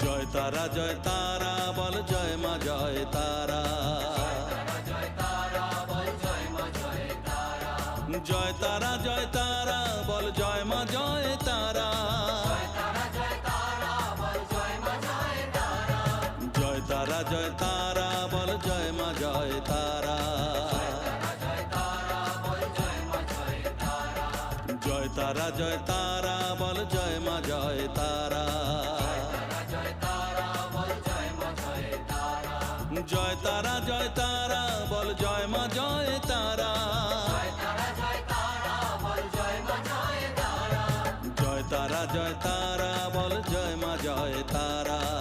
জয় তারা জয় তারা বল জয় মা জয় তারা। জয় তারা জয় তারা বল জয় মা জয় তারা। জয় তারা জয় তারা বল জয় মা জয় তারা। জয় তারা জয় তারা বল জয় মা জয় তারা। জয় তারা জয় তারা বল জয় মা জয় তারা। জয় তারা জয় তারা বল জয় মা জয় তারা।